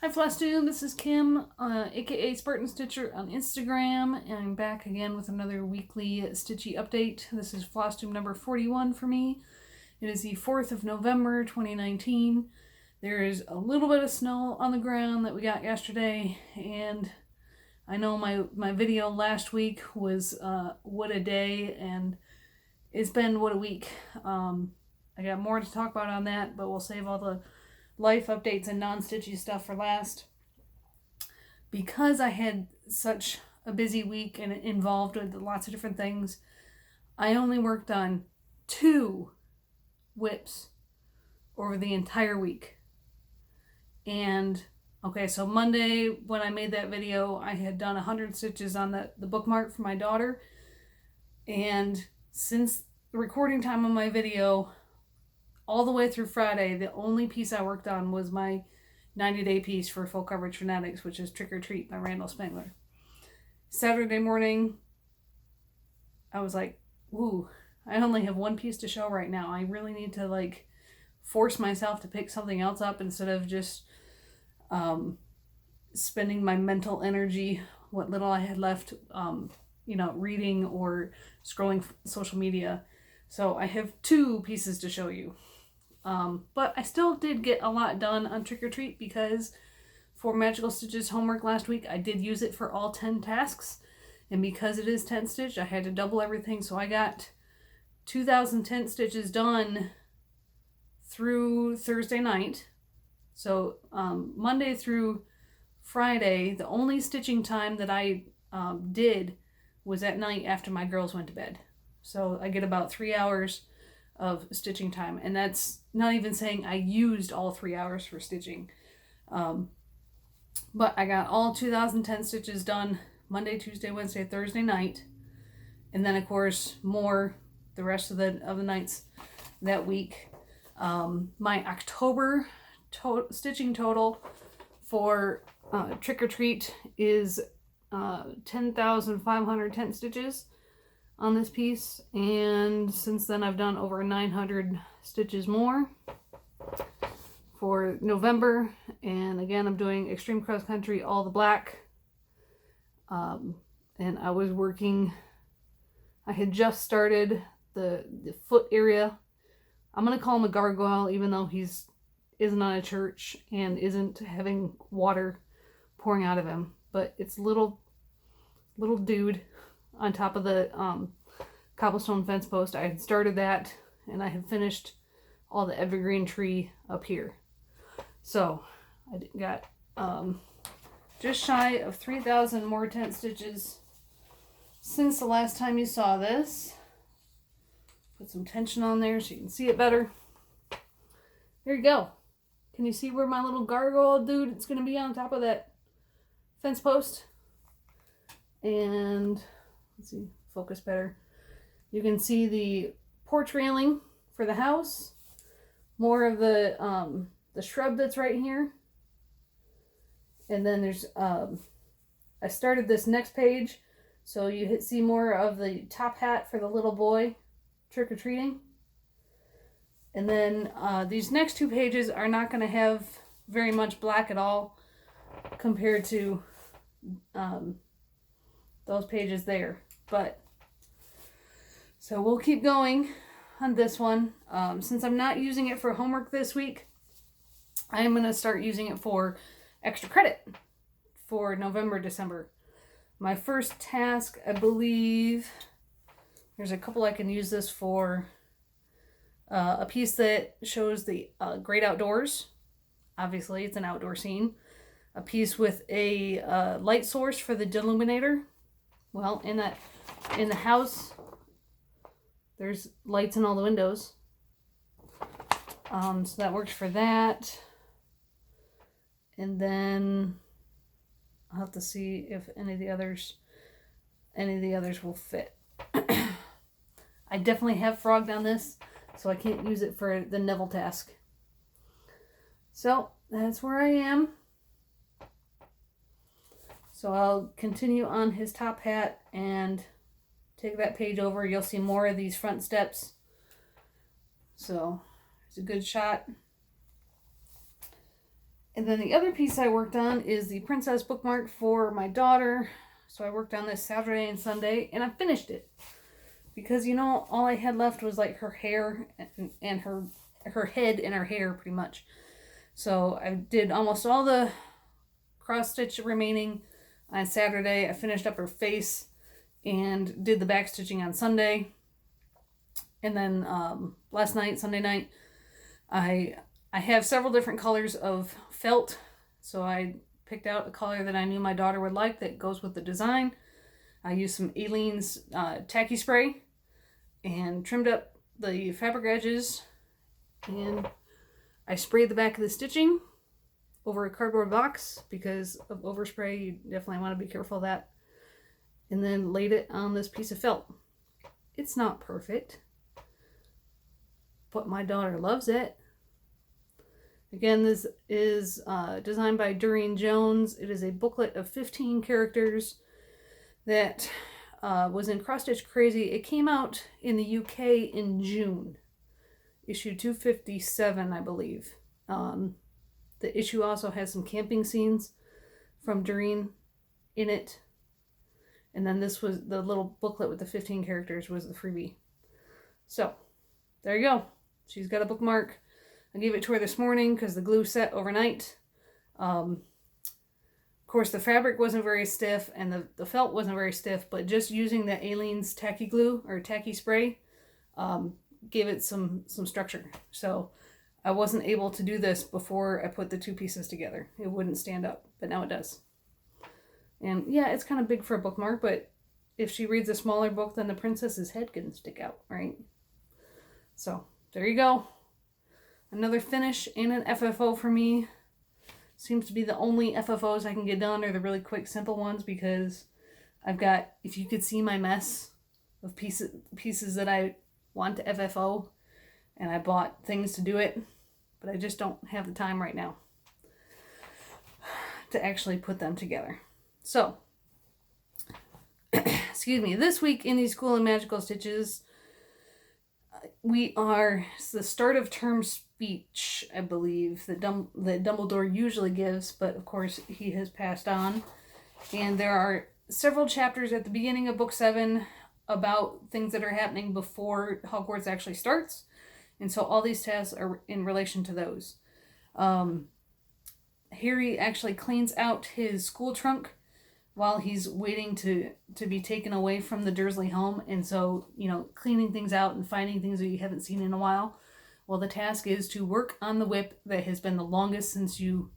Hi Flosstube, this is Kim, aka Spartan Stitcher on Instagram, and I'm back again with another weekly Stitchy update. This is Flosstube number 41 for me. It is the 4th of November 2019. There is a little bit of snow on the ground that we got yesterday, and I know my video last week was what a day, and it's been what a week. I got more to talk about on that, but we'll save all the life updates and non-stitchy stuff for last. Because I had such a busy week and involved with lots of different things, I only worked on 2 whips over the entire week. And okay, so Monday when I made that video, I had done 100 stitches on the bookmark for my daughter, and since the recording time of my video all the way through Friday, the only piece I worked on was my 90-day piece for Full Coverage Phonetics, which is Trick or Treat by Randall Spangler. Saturday morning, I was like, ooh, I only have 1 piece to show right now. I really need to force myself to pick something else up instead of just spending my mental energy, what little I had left, reading or scrolling social media. So I have 2 pieces to show you. But I still did get a lot done on Trick or Treat because for Magical Stitches homework last week, I did use it for all 10 tasks. And because it is 10 stitch, I had to double everything. So I got 2,010 stitches done through Thursday night. So Monday through Friday, the only stitching time that I did was at night after my girls went to bed. So I get about 3 hours of stitching time, and that's not even saying I used all 3 hours for stitching. But I got all 2,010 stitches done Monday, Tuesday, Wednesday, Thursday night, and then of course more the rest of the nights that week. My October stitching total for Trick or Treat is 10,510 stitches on this piece, and since then I've done over 900 stitches more for November. And again, I'm doing Extreme Cross Country all the black, and I was working, I had just started the foot area. I'm gonna call him a gargoyle even though he's isn't on a church and isn't having water pouring out of him, but it's little dude on top of the cobblestone fence post. I had started that, and I had finished all the evergreen tree up here. So I got just shy of 3,000 more tent stitches since the last time you saw this. Put some tension on there so you can see it better. There you go. Can you see where my little gargoyle dude is going to be on top of that fence post? And let's see, focus better. You can see the porch railing for the house. More of the shrub that's right here. And then there's I started this next page, so you see more of the top hat for the little boy trick-or-treating. And then these next 2 pages are not going to have very much black at all compared to those pages there. But so we'll keep going on this one. Since I'm not using it for homework this week, I am going to start using it for extra credit for November, December. My first task, I believe, there's a couple I can use this for. A piece that shows the great outdoors. Obviously, it's an outdoor scene. A piece with a light source for the deluminator. Well, in the house, there's lights in all the windows. So that works for that. And then I'll have to see if any of the others will fit. I definitely have frogged on this, so I can't use it for the Neville task. So that's where I am. So I'll continue on his top hat and take that page over. You'll see more of these front steps. So it's a good shot. And then the other piece I worked on is the princess bookmark for my daughter. So I worked on this Saturday and Sunday, and I finished it. Because, you know, all I had left was like her hair and her head and her hair, pretty much. So I did almost all the cross stitch remaining on Saturday. I finished up her face and did the back stitching on Sunday. And then last night, Sunday night, I have several different colors of felt. So I picked out a color that I knew my daughter would like that goes with the design. I used some Aleene's tacky spray and trimmed up the fabric edges, and I sprayed the back of the stitching over a cardboard box because of overspray. You definitely want to be careful of that. And then laid it on this piece of felt. It's not perfect, but my daughter loves it. Again, this is designed by Durene Jones. It is a booklet of 15 characters that was in Cross Stitch Crazy. It came out in the UK in June. Issue 257, I believe. The issue also has some camping scenes from Durene in it. And then this was the little booklet with the 15 characters was the freebie. So, there you go. She's got a bookmark. I gave it to her this morning because the glue set overnight. Of course, the fabric wasn't very stiff and the felt wasn't very stiff, but just using the Aleene's tacky glue or tacky spray gave it some structure. So I wasn't able to do this before I put the two pieces together. It wouldn't stand up, but now it does. And yeah, it's kind of big for a bookmark, but if she reads a smaller book, then the princess's head can stick out, right? So there you go. Another finish and an FFO for me. Seems to be the only FFOs I can get done are the really quick, simple ones because I've got, if you could see my mess of pieces that I want to FFO, and I bought things to do it, but I just don't have the time right now to actually put them together. So, excuse me, this week in these Cool and Magical Stitches, it's the start of term speech, I believe, that Dumbledore usually gives, but of course he has passed on. And there are several chapters at the beginning of book 7 about things that are happening before Hogwarts actually starts. And so all these tasks are in relation to those. Harry actually cleans out his school trunk while he's waiting to be taken away from the Dursley home. And so, you know, cleaning things out and finding things that you haven't seen in a while. Well, the task is to work on the whip that has been the longest since you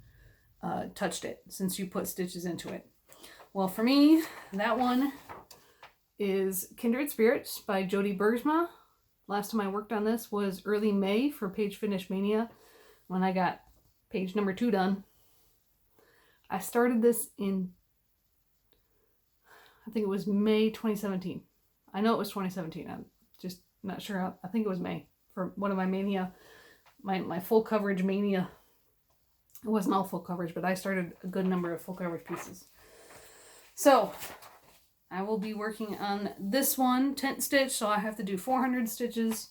touched it, since you put stitches into it. Well, for me, that one is Kindred Spirits by Jody Bergsma. Last time I worked on this was early May for Page Finish Mania when I got page number 2 done. I started this in, I think it was May 2017. I know it was 2017. I'm just not sure. I think it was May for one of my mania, my full coverage mania. It wasn't all full coverage, but I started a good number of full coverage pieces. So I will be working on this one, tent stitch, so I have to do 400 stitches.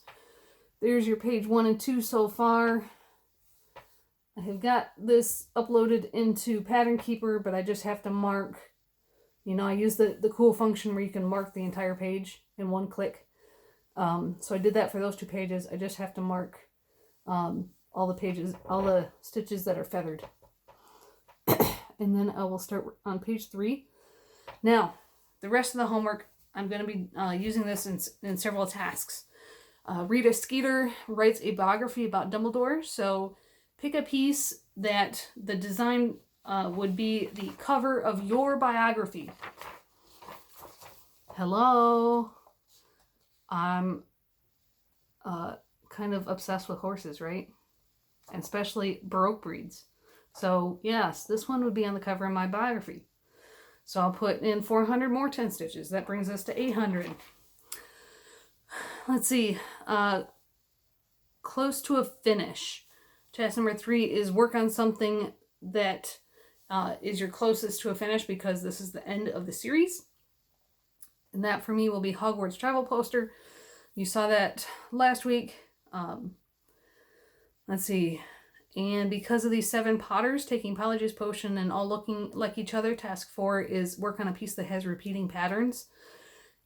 There's your page 1 and 2 so far. I have got this uploaded into Pattern Keeper, but I just have to mark, you know, I use the cool function where you can mark the entire page in one click. So I did that for those 2 pages. I just have to mark all the pages, all the stitches that are feathered. And then I will start on page 3. Now, the rest of the homework, I'm going to be using this in several tasks. Rita Skeeter writes a biography about Dumbledore, so pick a piece that the design would be the cover of your biography. Hello? I'm kind of obsessed with horses, right? And especially Baroque breeds. So yes, this one would be on the cover of my biography. So I'll put in 400 more 10 stitches. That brings us to 800. Let's see. Close to a finish. Task number 3 is work on something that is your closest to a finish because this is the end of the series. And that for me will be Hogwarts Travel Poster. You saw that last week. Let's see. And because of these 7 potters taking Polyjuice Potion and all looking like each other, task 4 is work on a piece that has repeating patterns.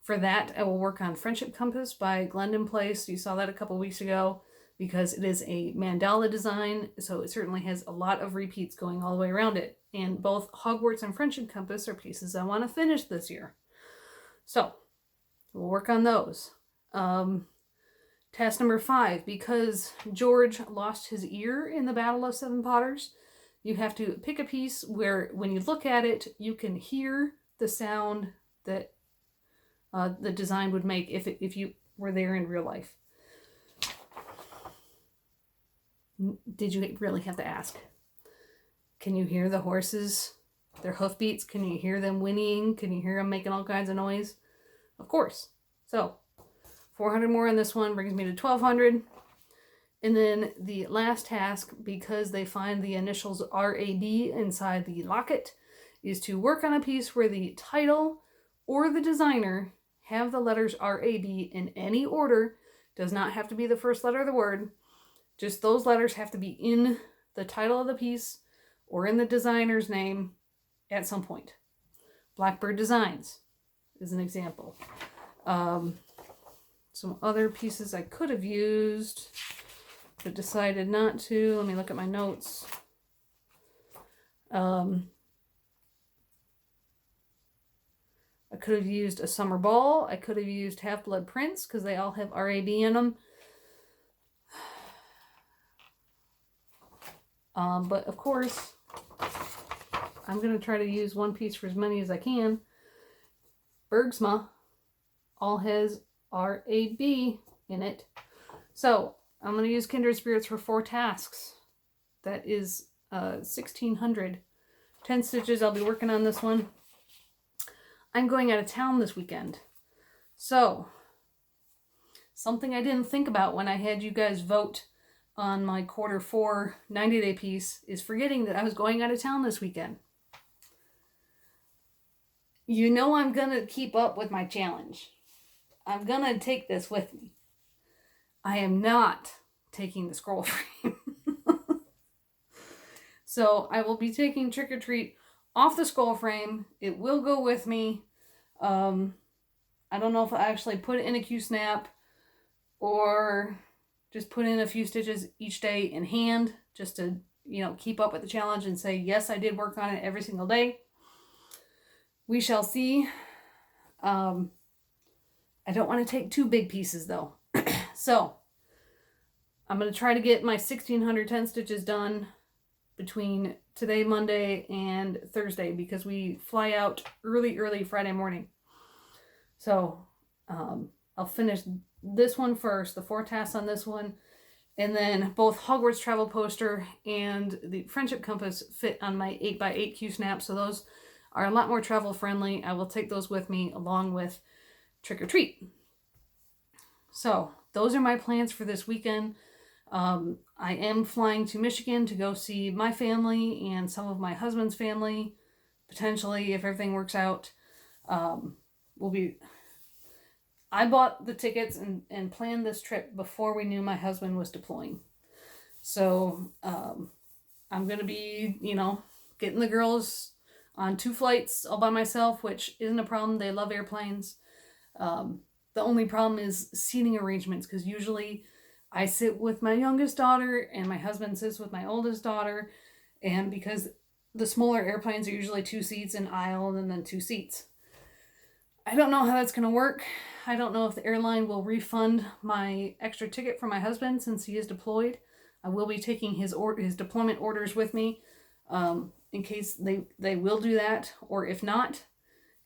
For that, I will work on Friendship Compass by Glendon Place. You saw that a couple weeks ago because it is a mandala design, so it certainly has a lot of repeats going all the way around it. And both Hogwarts and Friendship Compass are pieces I want to finish this year. So, we'll work on those. Task number 5, because George lost his ear in the Battle of 7 Potters, you have to pick a piece where when you look at it, you can hear the sound that the design would make if you were there in real life. Did you really have to ask? Can you hear the horses, their hoofbeats? Can you hear them whinnying? Can you hear them making all kinds of noise? Of course. So, 400 more on this one brings me to 1,200. And then the last task, because they find the initials RAB inside the locket, is to work on a piece where the title or the designer have the letters RAB in any order. Does not have to be the first letter of the word. Just those letters have to be in the title of the piece or in the designer's name at some point. Blackbird Designs is an example. Some other pieces I could have used, but decided not to. Let me look at my notes. I could have used a Summer Ball. I could have used Half-Blood Prince because they all have RAB in them. But of course, I'm going to try to use one piece for as many as I can. Bergsma all has RAB in it. So I'm going to use Kindred Spirits for 4 tasks. That is 1,600. 10 stitches. I'll be working on this one. I'm going out of town this weekend. So, something I didn't think about when I had you guys vote on my quarter 4 90-day piece is forgetting that I was going out of town this weekend. You know I'm going to keep up with my challenge. I'm going to take this with me. I am not taking the scroll frame. So I will be taking Trick or Treat off the scroll frame. It will go with me. I don't know if I actually put it in a Q-snap or just put in a few stitches each day in hand just to, keep up with the challenge and say, yes, I did work on it every single day. We shall see. I don't want to take 2 big pieces though. So I'm going to try to get my 1,610 stitches done between today, Monday, and Thursday because we fly out early Friday morning. So I'll finish this one first, the 4 tasks on this one, and then both Hogwarts Travel Poster and the Friendship Compass fit on my 8x8 Q-snap, so those are a lot more travel friendly. I will take those with me along with Trick or Treat. So those are my plans for this weekend. I am flying to Michigan to go see my family and some of my husband's family, potentially if everything works out. I bought the tickets and planned this trip before we knew my husband was deploying. So I'm going to be, getting the girls on 2 flights all by myself, which isn't a problem. They love airplanes. The only problem is seating arrangements because usually I sit with my youngest daughter and my husband sits with my oldest daughter. And because the smaller airplanes are usually 2 seats in aisle and then 2 seats. I don't know how that's going to work. I don't know if the airline will refund my extra ticket for my husband since he is deployed. I will be taking his deployment orders with me in case they will do that. Or if not,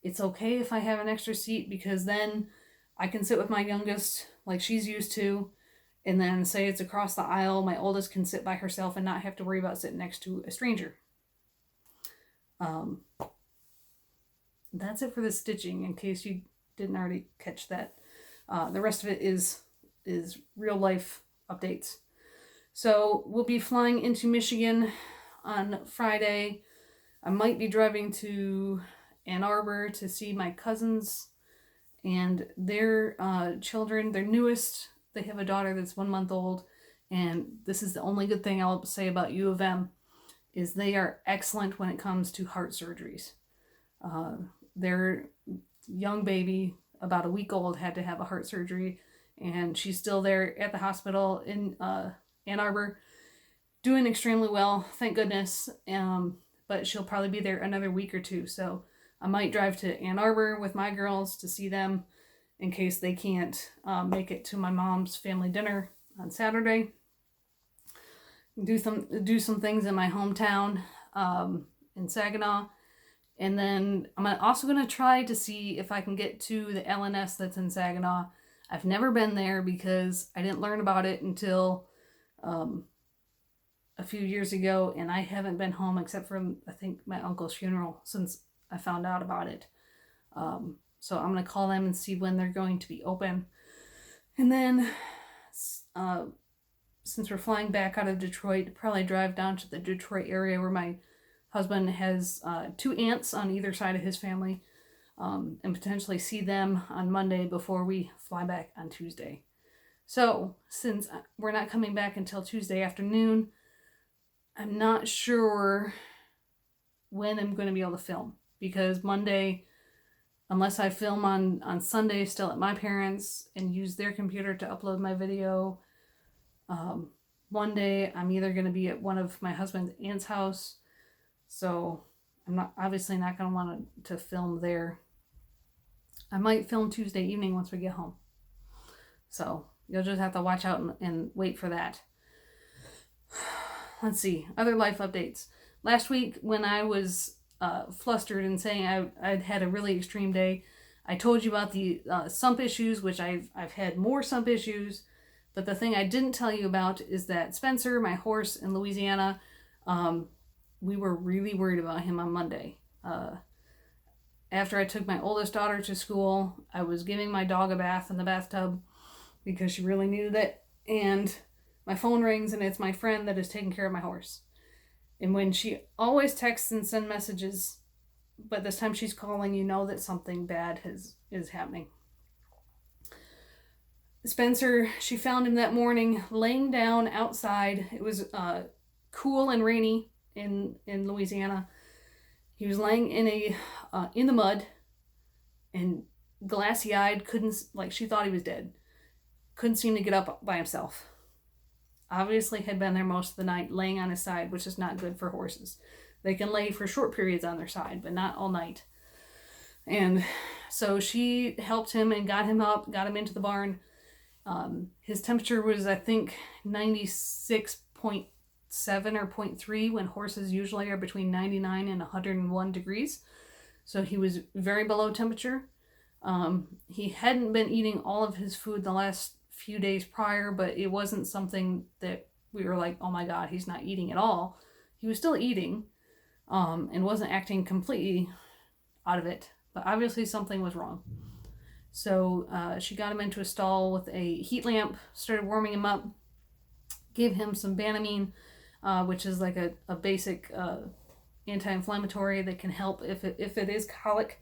it's okay if I have an extra seat because then I can sit with my youngest like she's used to. And then say it's across the aisle, my oldest can sit by herself and not have to worry about sitting next to a stranger. That's it for the stitching, in case you didn't already catch that. The rest of it is real life updates. So we'll be flying into Michigan on Friday. I might be driving to Ann Arbor to see my cousins and their children, their newest. They have a daughter that's 1 month old, And this is the only good thing I'll say about U of M, is they are excellent when it comes to heart surgeries. Their young baby, about a week old, had to have a heart surgery, and she's still there at the hospital in Ann Arbor, doing extremely well, thank goodness. But she'll probably be there another week or two, so I might drive to Ann Arbor with my girls to see them in case they can't make it to my mom's family dinner on Saturday. Do some things in my hometown in Saginaw. And then I'm also going to try to see if I can get to the LNS that's in Saginaw. I've never been there because I didn't learn about it until a few years ago, and I haven't been home except for, I think, my uncle's funeral since I found out about it. So I'm going to call them and see when they're going to be open. And then since we're flying back out of Detroit, probably drive down to the Detroit area where my husband has 2 aunts on either side of his family, and potentially see them on Monday before we fly back on Tuesday. So since we're not coming back until Tuesday afternoon, I'm not sure when I'm going to be able to film, because Monday, unless I film on Sunday still at my parents' and use their computer to upload my video, one day I'm either going to be at one of my husband's aunt's house, so I'm obviously not going to want to film there. I might film Tuesday evening once we get home. So you'll just have to watch out and wait for that. Let's see, other life updates. Last week when I was flustered and saying I'd had a really extreme day, I told you about the sump issues, which I've had more sump issues. But the thing I didn't tell you about is that Spencer, my horse in Louisiana, we were really worried about him on Monday. After I took my oldest daughter to school, I was giving my dog a bath in the bathtub because she really needed it. And my phone rings and it's my friend that is taking care of my horse. And when she always texts and sends messages, but this time she's calling, you know that something bad is happening. Spencer, she found him that morning laying down outside. It was cool and rainy in Louisiana. He was laying in the mud and glassy-eyed, she thought he was dead. Couldn't seem to get up by himself. Obviously had been there most of the night laying on his side, which is not good for horses. They can lay for short periods on their side, but not all night. And so she helped him and got him up, got him into the barn. His temperature was, I think, 96.7 or 0.3, when horses usually are between 99 and 101 degrees. So he was very below temperature. He hadn't been eating all of his food the last few days prior, but it wasn't something that we were like, oh my God, he's not eating at all. He was still eating, and wasn't acting completely out of it, but obviously something was wrong. So she got him into a stall with a heat lamp, started warming him up, gave him some Banamine, which is like a basic anti-inflammatory that can help if it is colic,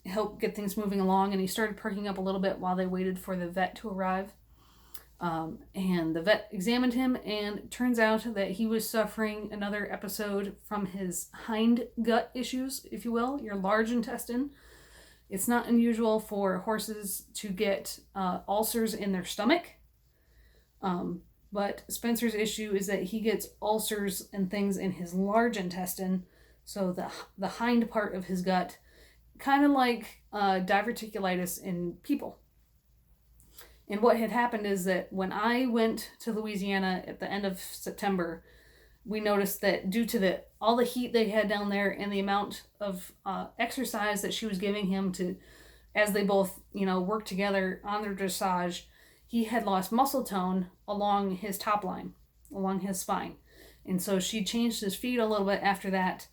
help get things moving along. And he started perking up a little bit while they waited for the vet to arrive. And the vet examined him, and it turns out that he was suffering another episode from his hind gut issues, if you will, your large intestine. It's not unusual for horses to get ulcers in their stomach. But Spencer's issue is that he gets ulcers and things in his large intestine, so the hind part of his gut, kind of like diverticulitis in people. And what had happened is that when I went to Louisiana at the end of September, we noticed that due to all the heat they had down there and the amount of exercise that she was giving him as they both, work together on their dressage, he had lost muscle tone along his top line, along his spine. And so she changed his feed a little bit after that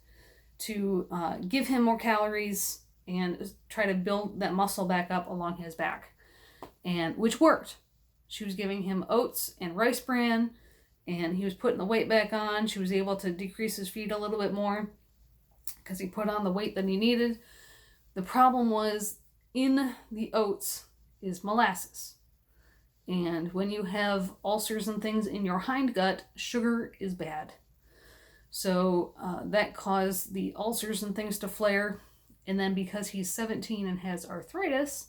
to give him more calories and try to build that muscle back up along his back, and which worked. She was giving him oats and rice bran, and he was putting the weight back on. She was able to decrease his feed a little bit more because he put on the weight that he needed. The problem was in the oats is molasses. And when you have ulcers and things in your hindgut, sugar is bad. So that caused the ulcers and things to flare. And then because he's 17 and has arthritis,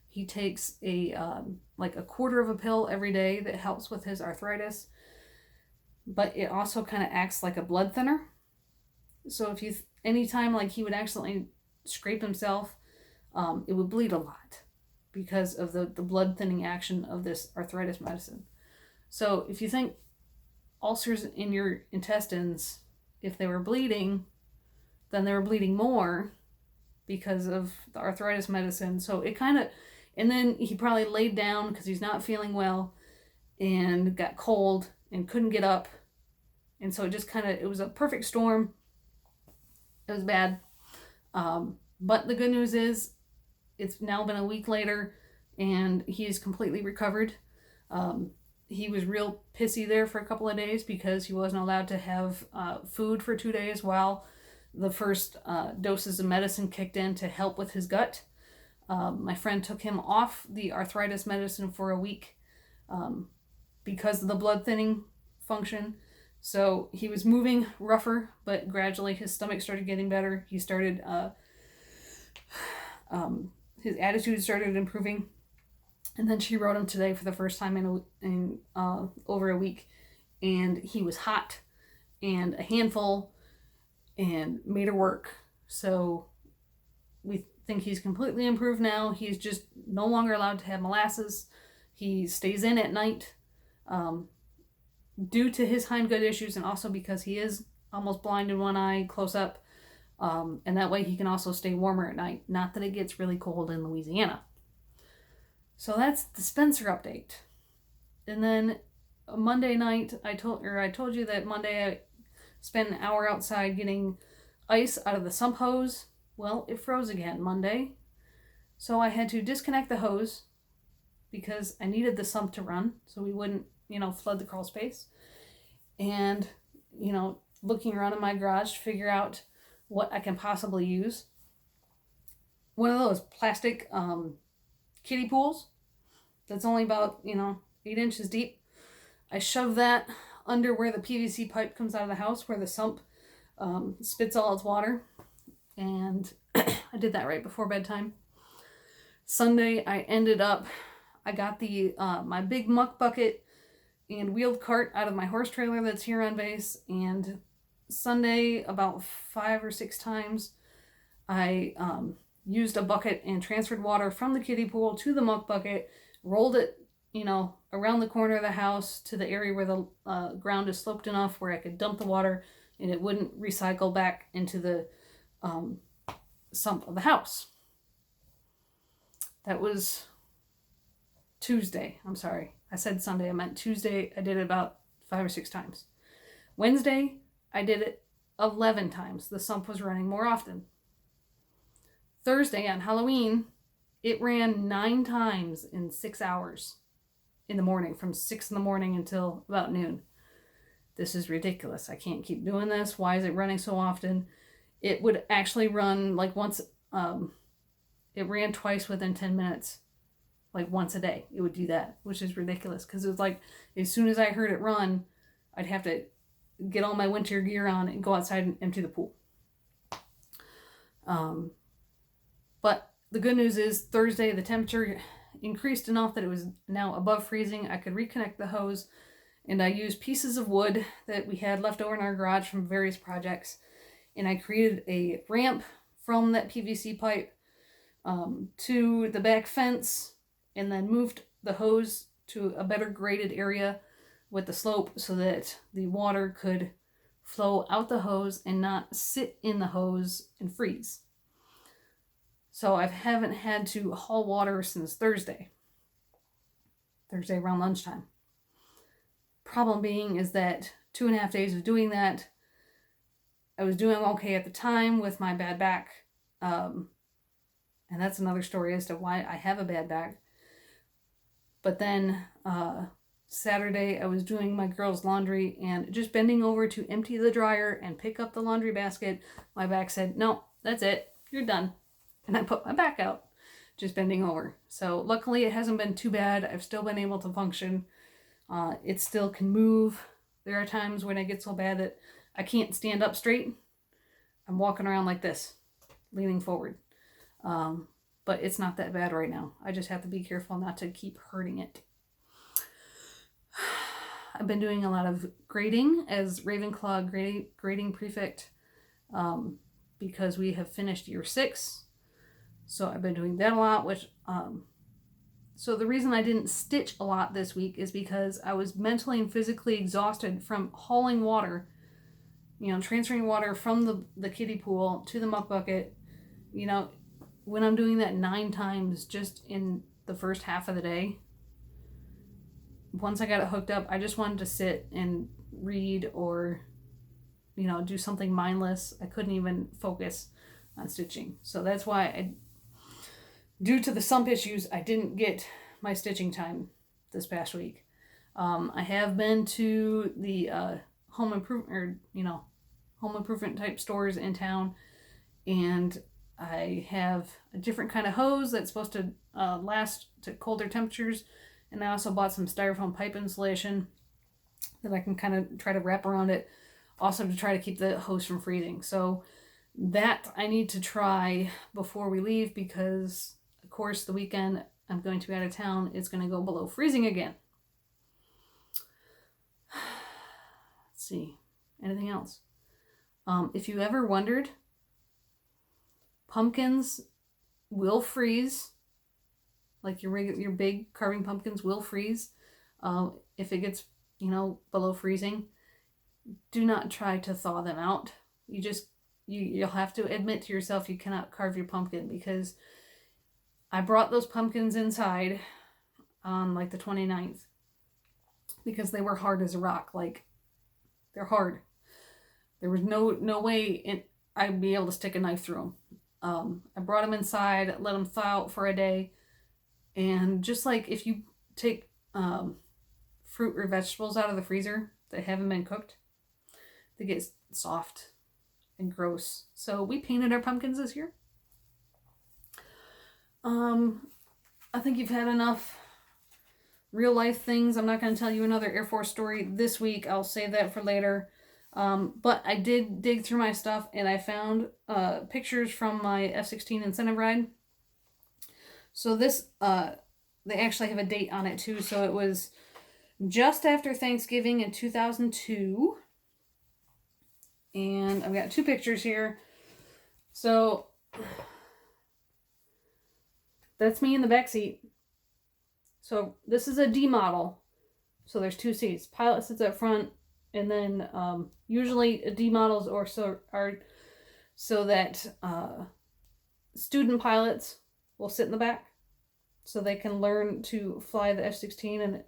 he takes like a quarter of a pill every day that helps with his arthritis. But it also kind of acts like a blood thinner. So if anytime like he would accidentally scrape himself, it would bleed a lot because of the blood thinning action of this arthritis medicine. So if you think ulcers in your intestines, if they were bleeding, then they were bleeding more because of the arthritis medicine. So it kind of, and then he probably laid down because he's not feeling well and got cold and couldn't get up. And so it just kind of, it was a perfect storm. It was bad. But the good news is it's now been a week later and he's completely recovered. He was real pissy there for a couple of days because he wasn't allowed to have food for 2 days while the first doses of medicine kicked in to help with his gut. My friend took him off the arthritis medicine for a week because of the blood thinning function. So he was moving rougher, but gradually his stomach started getting better. He started, his attitude started improving. And then she wrote him today for the first time in over a week. And he was hot and a handful and made her work. So we think he's completely improved now. He's just no longer allowed to have molasses. He stays in at night due to his hindgut issues and also because he is almost blind in one eye, close up. And that way he can also stay warmer at night. Not that it gets really cold in Louisiana. So that's the Spencer update. And then Monday night, I told you that Monday I spent an hour outside getting ice out of the sump hose. Well, it froze again Monday. So I had to disconnect the hose because I needed the sump to run so we wouldn't, flood the crawl space. And, looking around in my garage to figure out what I can possibly use. One of those plastic kiddie pools that's only about 8 inches deep. I shove that under where the PVC pipe comes out of the house, where the sump spits all its water, and I did that right before bedtime. Sunday I got the my big muck bucket and wheeled cart out of my horse trailer that's here on base, and Sunday about 5 or 6 times I used a bucket and transferred water from the kiddie pool to the muck bucket, rolled it, around the corner of the house to the area where the ground is sloped enough where I could dump the water and it wouldn't recycle back into the sump of the house. That was Tuesday. I'm sorry. I said Sunday. I meant Tuesday. I did it about 5 or 6 times. Wednesday, I did it 11 times. The sump was running more often. Thursday on Halloween, it ran 9 times in 6 hours in the morning, from 6 in the morning until about noon. This is ridiculous. I can't keep doing this. Why is it running so often? It would actually run like once, it ran twice within 10 minutes, like once a day. It would do that, which is ridiculous because it was like as soon as I heard it run, I'd have to get all my winter gear on and go outside and empty the pool. But the good news is Thursday, the temperature increased enough that it was now above freezing. I could reconnect the hose, and I used pieces of wood that we had left over in our garage from various projects, and I created a ramp from that PVC pipe to the back fence, and then moved the hose to a better graded area with the slope so that the water could flow out the hose and not sit in the hose and freeze. So I haven't had to haul water since Thursday around lunchtime. Problem being is that 2.5 days of doing that, I was doing okay at the time with my bad back. And that's another story as to why I have a bad back. But then Saturday, I was doing my girls' laundry and just bending over to empty the dryer and pick up the laundry basket. My back said, no, that's it. You're done. And I put my back out. just bending over. So luckily it hasn't been too bad. I've still been able to function. It still can move. There are times when it gets so bad that I can't stand up straight. I'm walking around like this, leaning forward. But it's not that bad right now. I just have to be careful not to keep hurting it. I've been doing a lot of grading as Ravenclaw grading prefect because we have finished year 6. So I've been doing that a lot, which so the reason I didn't stitch a lot this week is because I was mentally and physically exhausted from hauling water, transferring water from the kiddie pool to the muck bucket. When I'm doing that 9 times just in the first half of the day, once I got it hooked up, I just wanted to sit and read or, do something mindless. I couldn't even focus on stitching. So that's why due to the sump issues, I didn't get my stitching time this past week. I have been to the home improvement type stores in town, and I have a different kind of hose that's supposed to last to colder temperatures, and I also bought some styrofoam pipe insulation that I can kind of try to wrap around it, also to try to keep the hose from freezing. So that I need to try before we leave, because of course the weekend I'm going to be out of town, it's going to go below freezing again. Let's see, anything else? If you ever wondered, pumpkins will freeze, like your big carving pumpkins will freeze if it gets below freezing. Do not try to thaw them out. You'll have to admit to yourself you cannot carve your pumpkin, because I brought those pumpkins inside on like the 29th because they were hard as a rock. Like, they're hard. There was no way I'd be able to stick a knife through them. I brought them inside, let them thaw out for a day, and just like if you take fruit or vegetables out of the freezer that haven't been cooked, they get soft and gross. So we painted our pumpkins this year. I think you've had enough real life things. I'm not going to tell you another Air Force story this week. I'll save that for later. But I did dig through my stuff, and I found pictures from my F-16 incentive ride. So this, they actually have a date on it too. So it was just after Thanksgiving in 2002. And I've got 2 pictures here. So that's me in the back seat. So this is a D model. So there's 2 seats. Pilot sits up front, and then usually D models are so that student pilots will sit in the back, so they can learn to fly the F-16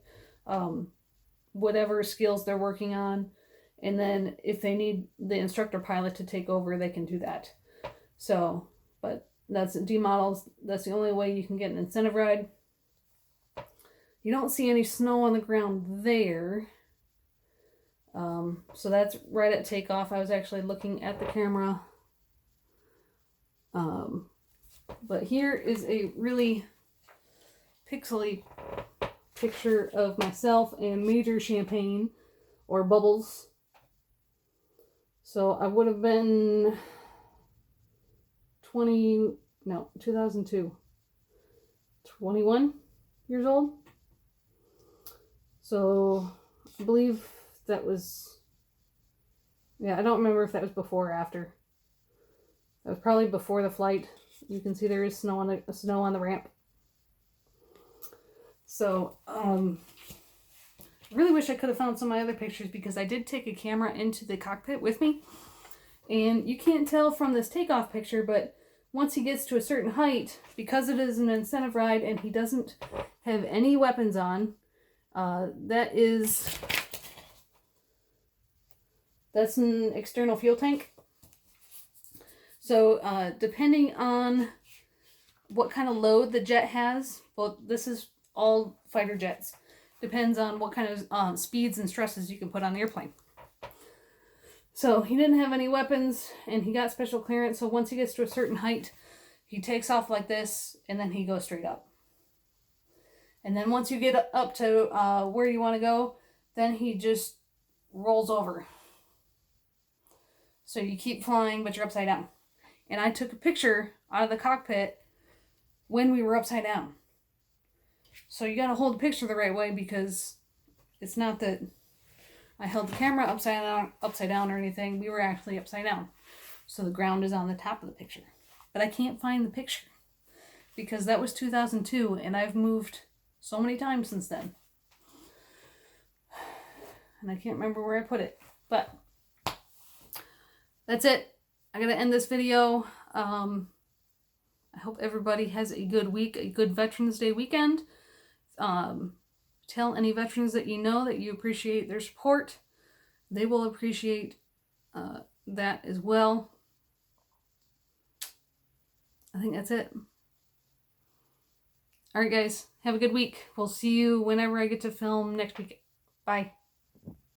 and whatever skills they're working on. And then if they need the instructor pilot to take over, they can do that. So, but that's D models. That's the only way you can get an incentive ride. You don't see any snow on the ground there. So that's right at takeoff. I was actually looking at the camera. But here is a really pixely picture of myself and Major Champagne, or Bubbles. So I would have been 2002, 21 years old. So I believe that was, I don't remember if that was before or after. That was probably before the flight. You can see there is snow on the ramp. So, really wish I could have found some of my other pictures, because I did take a camera into the cockpit with me. And you can't tell from this takeoff picture, but once he gets to a certain height, because it is an incentive ride and he doesn't have any weapons on, that's an external fuel tank. So depending on what kind of load the jet has, well, this is all fighter jets, depends on what kind of speeds and stresses you can put on the airplane. So he didn't have any weapons, and he got special clearance. So once he gets to a certain height, He takes off like this, and then he goes straight up. And then once you get up to where you want to go, then he just rolls over. So you keep flying, but you're upside down. And I took a picture out of the cockpit when we were upside down. So you gotta hold the picture the right way, because it's not that I held the camera upside down or anything. We were actually upside down. So the ground is on the top of the picture. But I can't find the picture because that was 2002 and I've moved so many times since then. And I can't remember where I put it. But that's it. I gotta end this video. I hope everybody has a good week, a good Veterans Day weekend. Tell any veterans that you know that you appreciate their support. They will appreciate that as well. I think that's it. All right, guys. Have a good week. We'll see you whenever I get to film next week. Bye.